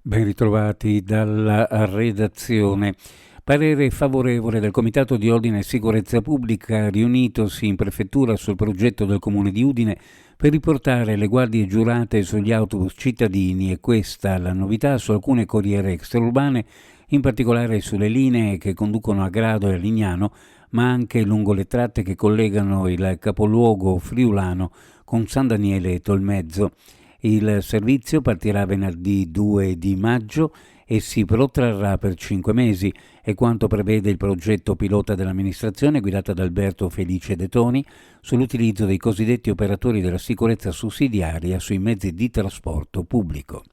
Ben ritrovati dalla redazione. Parere favorevole del Comitato di Ordine e Sicurezza Pubblica riunitosi in prefettura sul progetto del Comune di Udine per riportare le guardie giurate sugli autobus cittadini e questa la novità su alcune corriere extraurbane, in particolare sulle linee che conducono a Grado e a Lignano, ma anche lungo le tratte che collegano il capoluogo friulano con San Daniele e Tolmezzo. Il servizio partirà venerdì 2 di maggio e si protrarrà per 5 mesi, è quanto prevede il progetto pilota dell'amministrazione guidata da Alberto Felice De Toni sull'utilizzo dei cosiddetti operatori della sicurezza sussidiaria sui mezzi di trasporto pubblico.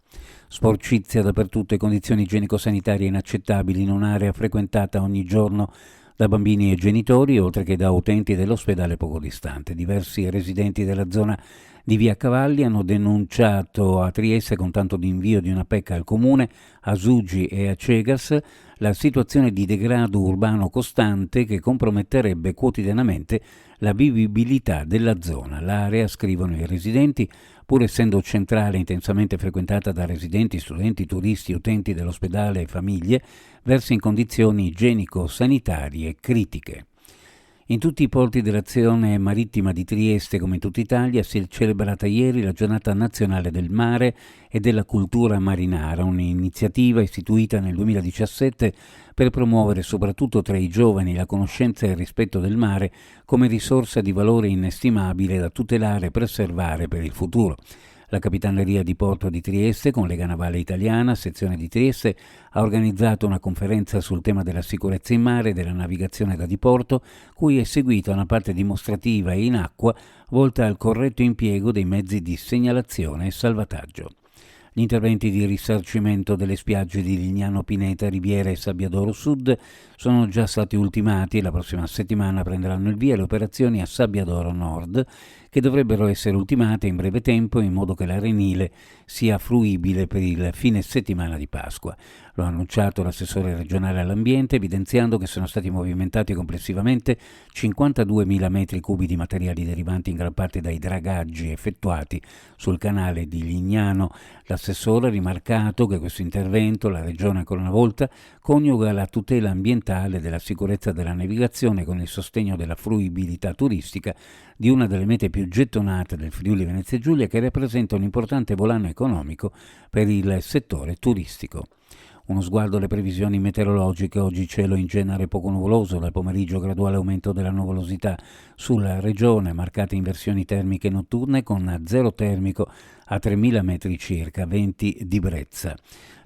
Sporcizia dappertutto e condizioni igienico-sanitarie inaccettabili in un'area frequentata ogni giorno da bambini e genitori, oltre che da utenti dell'ospedale poco distante. Diversi residenti della zona di Via Cavalli hanno denunciato a Trieste, con tanto di invio di una PEC al comune, a Sugi e a Cegas, la situazione di degrado urbano costante che comprometterebbe quotidianamente la vivibilità della zona. L'area, scrivono i residenti, pur essendo centrale e intensamente frequentata da residenti, studenti, turisti, utenti dell'ospedale e famiglie, versa in condizioni igienico-sanitarie critiche. In tutti i porti dell'azione marittima di Trieste, come in tutta Italia, si è celebrata ieri la Giornata Nazionale del Mare e della Cultura Marinara, un'iniziativa istituita nel 2017 per promuovere soprattutto tra i giovani la conoscenza e il rispetto del mare come risorsa di valore inestimabile da tutelare e preservare per il futuro. La Capitaneria di Porto di Trieste, con Lega Navale Italiana, sezione di Trieste, ha organizzato una conferenza sul tema della sicurezza in mare e della navigazione da diporto, cui è seguita una parte dimostrativa in acqua volta al corretto impiego dei mezzi di segnalazione e salvataggio. Gli interventi di risarcimento delle spiagge di Lignano Pineta, Riviera e Sabbiadoro Sud sono già stati ultimati e la prossima settimana prenderanno il via le operazioni a Sabbiadoro Nord, che dovrebbero essere ultimate in breve tempo in modo che l'arenile sia fruibile per il fine settimana di Pasqua. Lo ha annunciato l'assessore regionale all'ambiente, evidenziando che sono stati movimentati complessivamente 52.000 metri cubi di materiali derivanti in gran parte dai dragaggi effettuati sul canale di Lignano. L'assessore ha rimarcato che questo intervento, la Regione ancora una volta, coniuga la tutela ambientale della sicurezza della navigazione con il sostegno della fruibilità turistica di una delle mete più gettonate del Friuli Venezia Giulia, che rappresenta un importante volano economico per il settore turistico. Uno sguardo alle previsioni meteorologiche. Oggi cielo in genere poco nuvoloso, dal pomeriggio graduale aumento della nuvolosità sulla regione, marcate inversioni termiche notturne con zero termico a 3.000 metri circa, venti di brezza.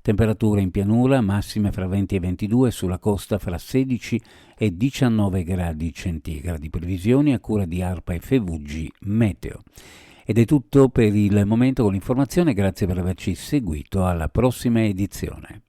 Temperature in pianura massime fra 20 e 22, sulla costa fra 16 e 19 gradi centigradi. Previsioni a cura di ARPA e FVG Meteo. Ed è tutto per il momento con l'informazione, grazie per averci seguito, alla prossima edizione.